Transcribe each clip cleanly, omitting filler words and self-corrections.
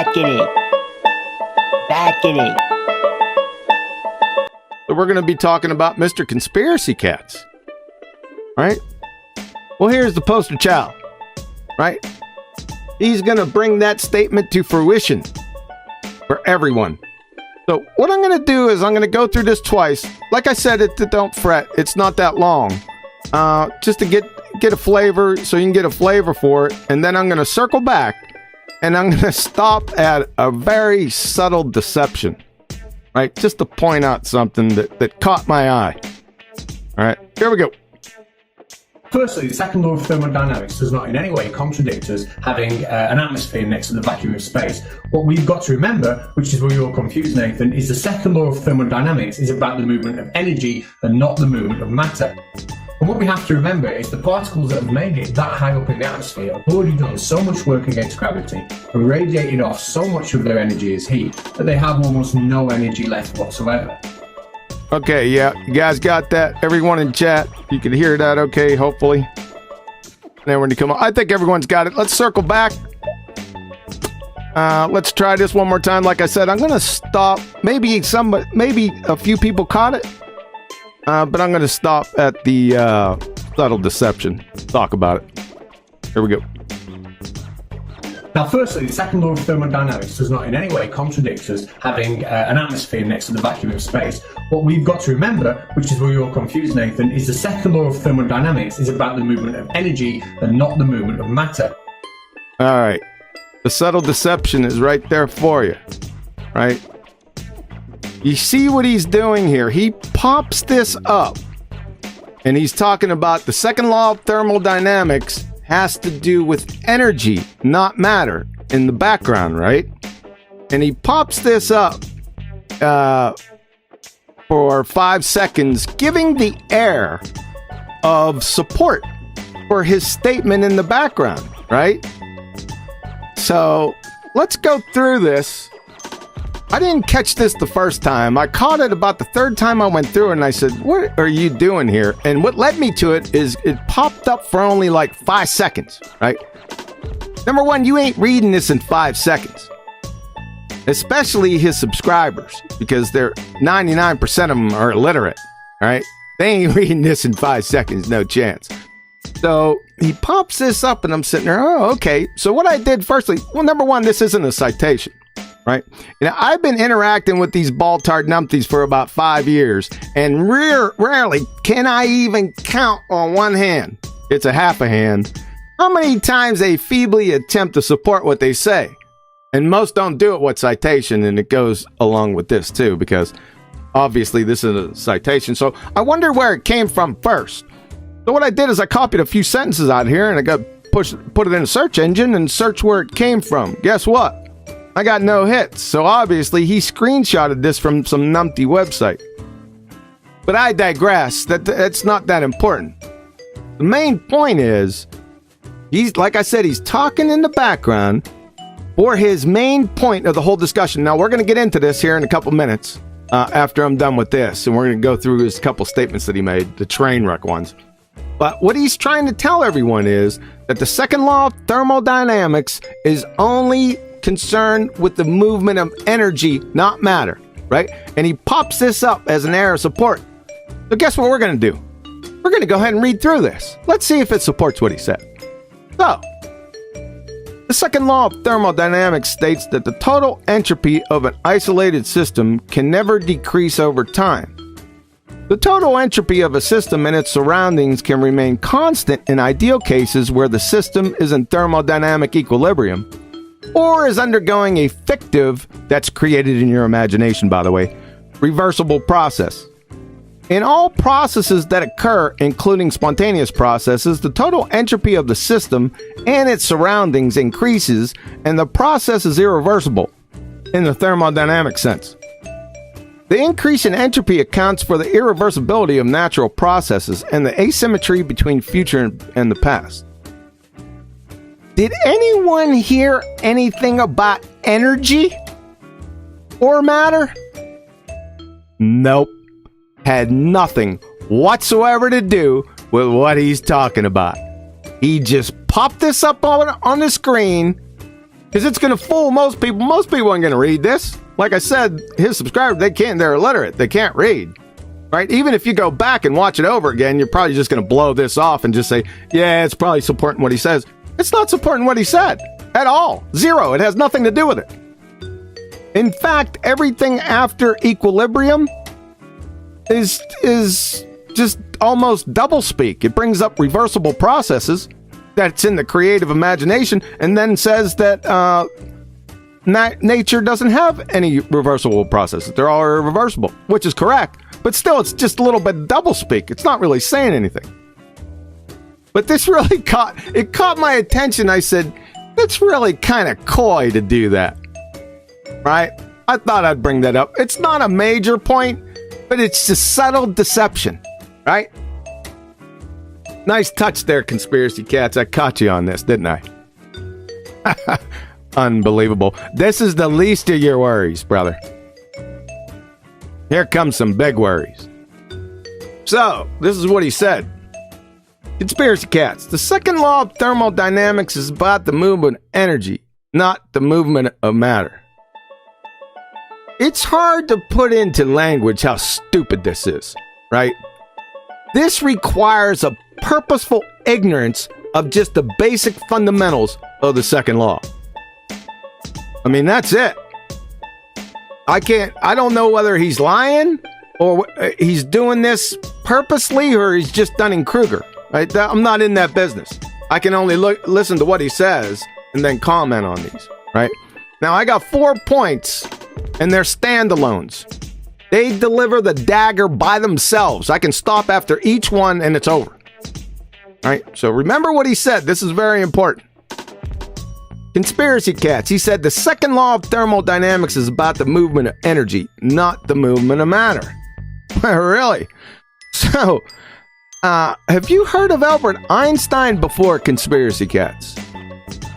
Back in it. Back in it. So we're going to be talking about Mr. Conspiracy Catz. Right? Well, here's the poster child. Right? He's going to bring that statement to fruition for everyone. So what I'm going to do is I'm going to go through this twice. Like I said, don't fret. It's not that long. Just to get a flavor, so you can get a flavor for it. And then I'm going to circle back and I'm going to stop at a very subtle deception. Right? Just to point out something that caught my eye. All right, here we go. Firstly, the second law of thermodynamics does not in any way contradict us having an atmosphere next to the vacuum of space. What we've got to remember, which is where you're confused, Nathan, is the second law of thermodynamics is about the movement of energy and not the movement of matter. And what we have to remember is the particles that have made it that high up in the atmosphere have already done so much work against gravity and radiated off so much of their energy as heat that they have almost no energy left whatsoever. Okay, yeah, you guys got that? Everyone in chat, you can hear that okay, hopefully. And then when you come on, I think everyone's got it. Let's circle back. Let's try this one more time. Like I said, I'm going to stop. Maybe a few people caught it. But I'm going to stop at the subtle deception. Talk about it. Here we go. Now, firstly, the second law of thermodynamics does not in any way contradict us having an atmosphere next to the vacuum of space. What we've got to remember, which is where you're confused, Nathan, is the second law of thermodynamics is about the movement of energy and not the movement of matter. All right. The subtle deception is right there for you. Right? You see what he's doing here? He pops this up. And he's talking about the second law of thermodynamics has to do with energy, not matter, in the background, right? And he pops this up for 5 seconds, giving the air of support for his statement in the background, right? So let's go through this. I didn't catch this the first time. I caught it about the third time I went through it, and I said, what are you doing here? And what led me to it is it popped up for only like 5 seconds, right? Number one, you ain't reading this in 5 seconds. Especially his subscribers, because they're 99% of them are illiterate, right? They ain't reading this in 5 seconds, no chance. So he pops this up, and I'm sitting there, oh, okay. So what I did firstly, well, number one, this isn't a citation. Right? You know, I've been interacting with these ball-tard numpties for about 5 years, and rarely can I even count on one hand. It's a half a hand. How many times they feebly attempt to support what they say? And most don't do it with citation, and it goes along with this too, because obviously this is a citation. So I wonder where it came from first. So what I did is I copied a few sentences out here, and I put it in a search engine and search where it came from. Guess what? I got no hits, so obviously he screenshotted this from some numpty website. But I digress. That's not that important. The main point is, like I said, he's talking in the background for his main point of the whole discussion. Now, we're going to get into this here in a couple minutes after I'm done with this, and we're going to go through his couple statements that he made, the train wreck ones. But what he's trying to tell everyone is that the second law of thermodynamics is only concerned with the movement of energy, not matter, right? And he pops this up as an air of support. So guess what we're going to do? We're going to go ahead and read through this. Let's see if it supports what he said. So, the second law of thermodynamics states that the total entropy of an isolated system can never decrease over time. The total entropy of a system and its surroundings can remain constant in ideal cases where the system is in thermodynamic equilibrium, or is undergoing a fictive, that's created in your imagination, by the way, reversible process. In all processes that occur, including spontaneous processes, the total entropy of the system and its surroundings increases, and the process is irreversible in the thermodynamic sense. The increase in entropy accounts for the irreversibility of natural processes and the asymmetry between future and the past. Did anyone hear anything about energy or matter? Nope. Had nothing whatsoever to do with what he's talking about. He just popped this up on the screen Because it's going to fool most people. Most people aren't going to read this. Like I said, his subscribers, they're illiterate. They can't read. Right? Even if you go back and watch it over again, you're probably just going to blow this off and just say, yeah, it's probably supporting what he says. It's not supporting what he said at all. Zero. It has nothing to do with it. In fact, everything after equilibrium is just almost doublespeak. It brings up reversible processes that's in the creative imagination and then says that nature doesn't have any reversible processes. They're all irreversible, which is correct. But still, it's just a little bit doublespeak. It's not really saying anything. But this really caught my attention. I said, it's really kind of coy to do that. Right? I thought I'd bring that up. It's not a major point, but it's just subtle deception. Right? Nice touch there, Conspiracy Catz. I caught you on this, didn't I? Unbelievable. This is the least of your worries, brother. Here comes some big worries. So, this is what he said. Conspiracy Catz. The second law of thermodynamics is about the movement of energy, not the movement of matter. It's hard to put into language how stupid this is, right? This requires a purposeful ignorance of just the basic fundamentals of the second law. I mean, that's it. I don't know whether he's lying or he's doing this purposely or he's just Dunning-Kruger. Right? I'm not in that business. I can only listen to what he says and then comment on these. Right? Now, I got 4 points and they're standalones. They deliver the dagger by themselves. I can stop after each one and it's over. Right? So remember what he said. This is very important. Conspiracy Catz. He said the second law of thermodynamics is about the movement of energy, not the movement of matter. Really? So, have you heard of Albert Einstein before, Conspiracy Catz?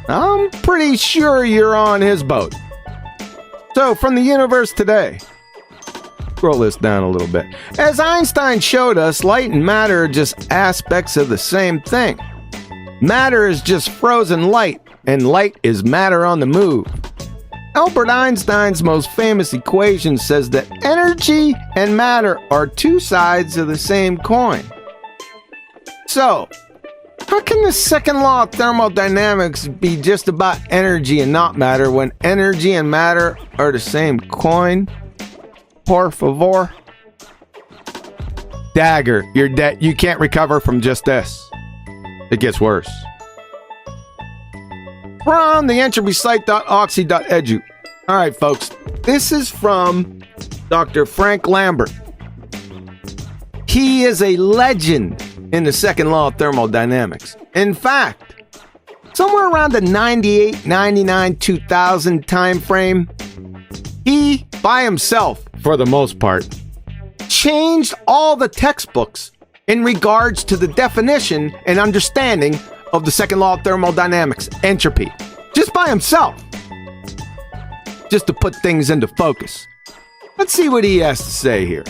I'm pretty sure you're on his boat. So, from the universe today. Scroll this down a little bit. As Einstein showed us, light and matter are just aspects of the same thing. Matter is just frozen light, and light is matter on the move. Albert Einstein's most famous equation says that energy and matter are two sides of the same coin. So, how can the second law of thermodynamics be just about energy and not matter when energy and matter are the same coin? Por favor. Dagger, you're dead. You can't recover from just this. It gets worse. From the entropysite.oxy.edu. All right, folks. This is from Dr. Frank Lambert. He is a legend in the second law of thermodynamics. In fact, somewhere around the 98, 99, 2000 time frame, he, by himself, for the most part, changed all the textbooks in regards to the definition and understanding of the second law of thermodynamics, entropy, just by himself, just to put things into focus. Let's see what he has to say here.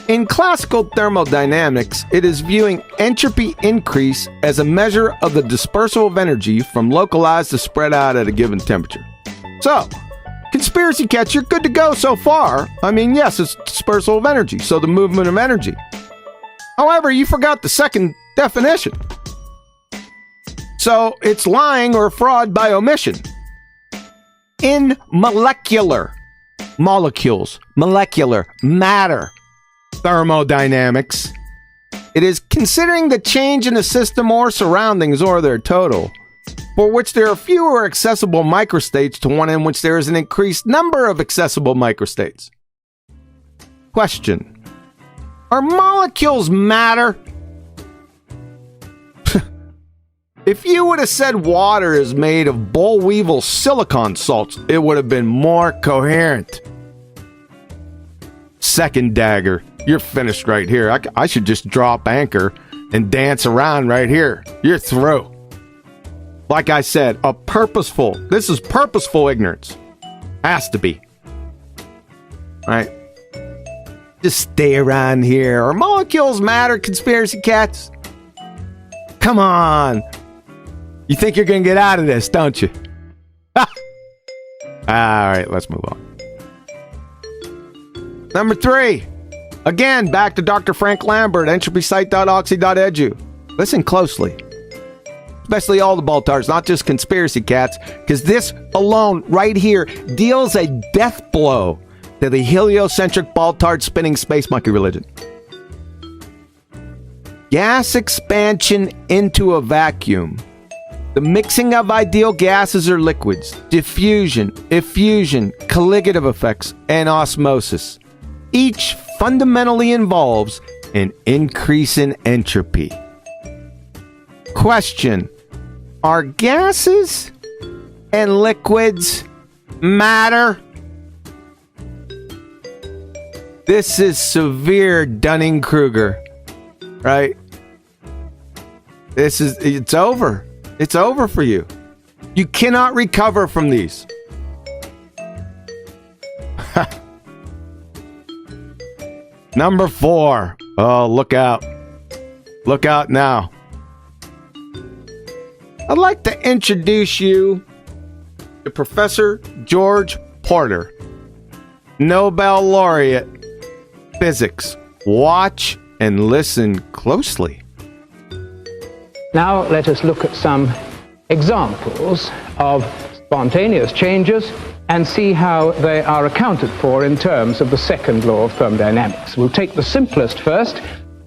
In classical thermodynamics, it is viewing entropy increase as a measure of the dispersal of energy from localized to spread out at a given temperature. So, Conspiracy Catz, you're good to go so far. I mean, yes, it's dispersal of energy, so the movement of energy. However, you forgot the second definition. So, it's lying or fraud by omission. In molecular matter thermodynamics, it is considering the change in a system or surroundings or their total, for which there are fewer accessible microstates to one in which there is an increased number of accessible microstates. Question: are molecules matter? If you would have said water is made of boll weevil silicon salts, it would have been more coherent. Second dagger. You're finished right here. I should just drop anchor and dance around right here. You're through. Like I said, this is purposeful ignorance. Has to be. Right? Just stay around here. Are molecules matter, Conspiracy Catz? Come on. You think you're going to get out of this, don't you? All right, let's move on. Number 3. Again, back to Dr. Frank Lambert, entropysite.oxy.edu. Listen closely. Especially all the Baltars, not just Conspiracy Catz, because this alone, right here, deals a death blow to the heliocentric Baltard spinning space monkey religion. Gas expansion into a vacuum. The mixing of ideal gases or liquids, diffusion, effusion, colligative effects, and osmosis. Each fundamentally involves an increase in entropy. Question: are gases and liquids matter? This is severe Dunning-Kruger, right? It's over. It's over for you. You cannot recover from these. Number 4. Oh, look out. Look out now. I'd like to introduce you to Professor George Porter, Nobel laureate, physics. Watch and listen closely. Now let us look at some examples of spontaneous changes and see how they are accounted for in terms of the second law of thermodynamics. We'll take the simplest first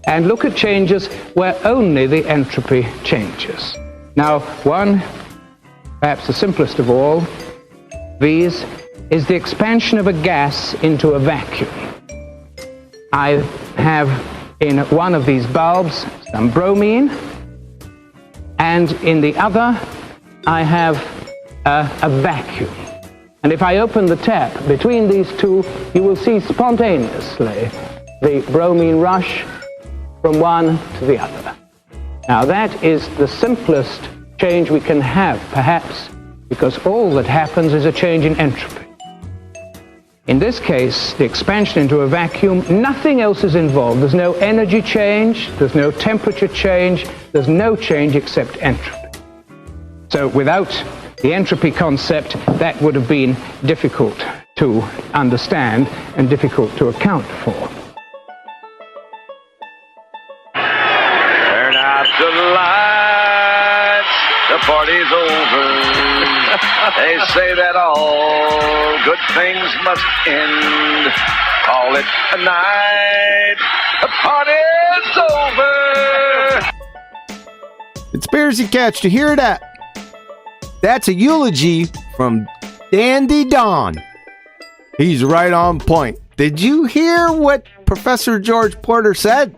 and look at changes where only the entropy changes. Now, one, perhaps the simplest of all, these, is the expansion of a gas into a vacuum. I have in one of these bulbs some bromine, and in the other I have a vacuum. And if I open the tap between these two, you will see spontaneously the bromine rush from one to the other. Now that is the simplest change we can have, perhaps, because all that happens is a change in entropy. In this case, the expansion into a vacuum, nothing else is involved. There's no energy change, there's no temperature change, there's no change except entropy. So without the entropy concept, that would have been difficult to understand and difficult to account for. Turn out the lights, the party's over. They say that all good things must end. Call it a night, the party's over. Conspiracy Catz, you hear that? That's a eulogy from Dandy Don. He's right on point. Did you hear what Professor George Porter said?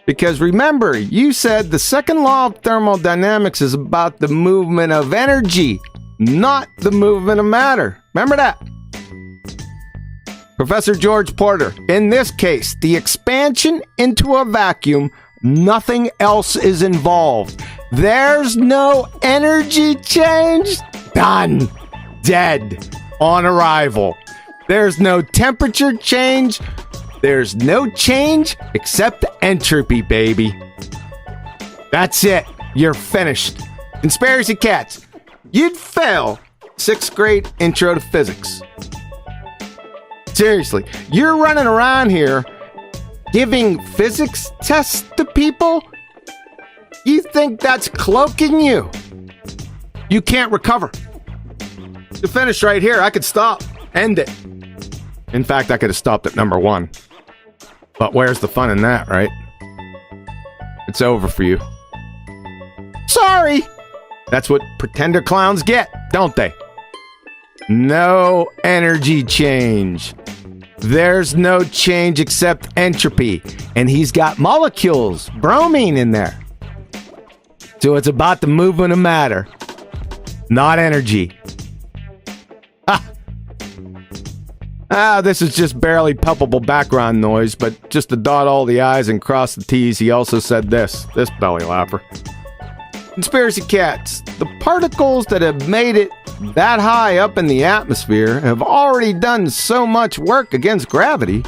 Because remember, you said the second law of thermodynamics is about the movement of energy, not the movement of matter. Remember that? Professor George Porter, in this case, the expansion into a vacuum, nothing else is involved. There's no energy change. Done. Dead. On arrival. There's no temperature change. There's no change except entropy, baby. That's it. You're finished. Conspiracy Catz, you'd fail 6th grade intro to physics. Seriously, you're running around here giving physics tests to people? You think that's cloaking you? You can't recover. You're finished right here. I could stop. End it. In fact, I could have stopped at number 1. But where's the fun in that, right? It's over for you. Sorry! That's what pretender clowns get, don't they? No energy change. There's no change except entropy. And he's got molecules, bromine in there. So it's about the movement of matter, not energy. This is just barely palpable background noise, but just to dot all the I's and cross the T's, he also said this belly laugher. Conspiracy Catz, the particles that have made it that high up in the atmosphere have already done so much work against gravity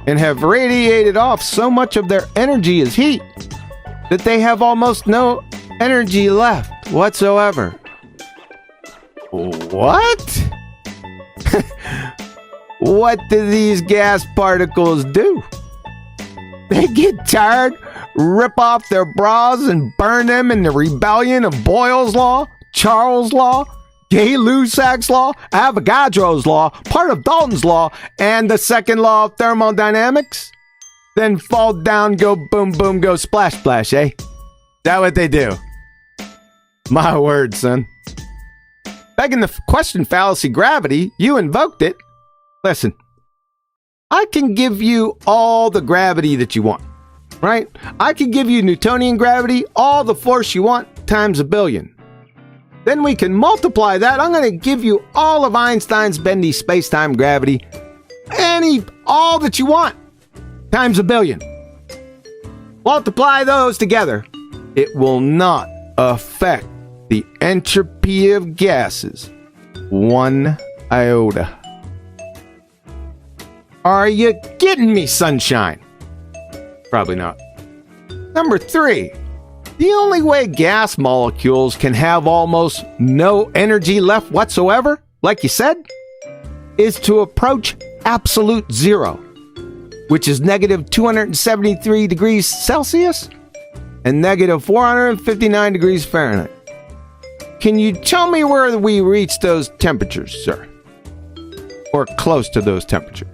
and have radiated off so much of their energy as heat that they have almost no energy left whatsoever. What? What do these gas particles do? They get tired, rip off their bras, and burn them in the rebellion of Boyle's Law, Charles' Law, Gay-Lussac's Law, Avogadro's Law, part of Dalton's Law, and the second law of thermodynamics? Then fall down, go boom, boom, go splash, splash, eh? Is that what they do? My word, son. Begging the question fallacy gravity, you invoked it. Listen, I can give you all the gravity that you want, right? I can give you Newtonian gravity, all the force you want, times a billion. Then we can multiply that. I'm going to give you all of Einstein's bendy space-time gravity, all that you want, times a billion. Multiply those together. It will not affect the entropy of gases one iota. Are you kidding me, sunshine? Probably not. Number 3. The only way gas molecules can have almost no energy left whatsoever, like you said, is to approach absolute zero, which is negative 273 degrees Celsius and negative 459 degrees Fahrenheit. Can you tell me where we reach those temperatures, sir? Or close to those temperatures?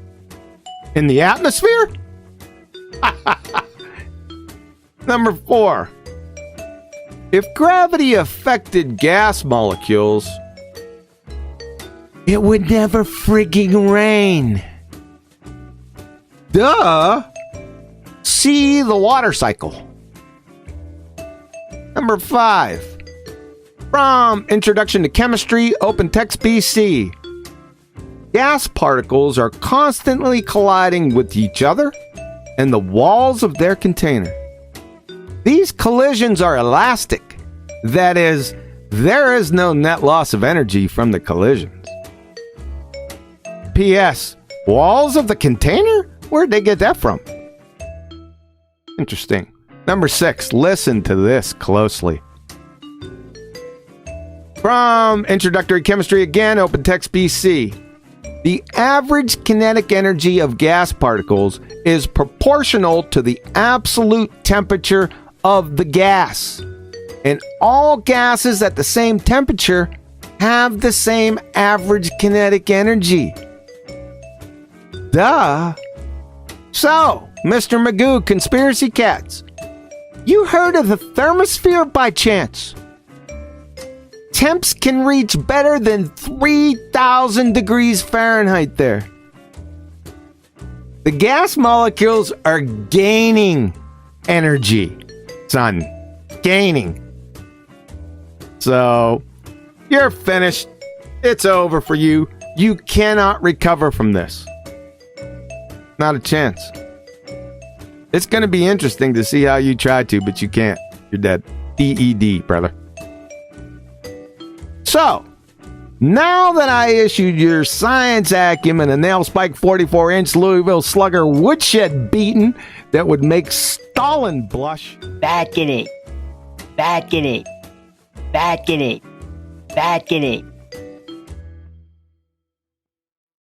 In the atmosphere? Number 4. If gravity affected gas molecules, it would never frigging rain. Duh! See the water cycle. Number 5. From Introduction to Chemistry, Open Text BC. Gas particles are constantly colliding with each other and the walls of their container. These collisions are elastic. That is, there is no net loss of energy from the collisions. P.S. Walls of the container? Where'd they get that from? Interesting. Number 6. Listen to this closely. From Introductory Chemistry again, Open Text BC. The average kinetic energy of gas particles is proportional to the absolute temperature of the gas. And all gases at the same temperature have the same average kinetic energy. Duh. So, Mr. Magoo, Conspiracy Catz, you heard of the thermosphere by chance? Temps can reach better than 3,000 degrees Fahrenheit there. The gas molecules are gaining energy, son. Gaining. So, you're finished. It's over for you. You cannot recover from this. Not a chance. It's going to be interesting to see how you try to, but you can't. You're dead. DED, brother. So, now that I issued your science acumen a nail spike 44-inch Louisville Slugger woodshed beating that would make Stalin blush. Back in it. Back in it. Back in it. Back in it.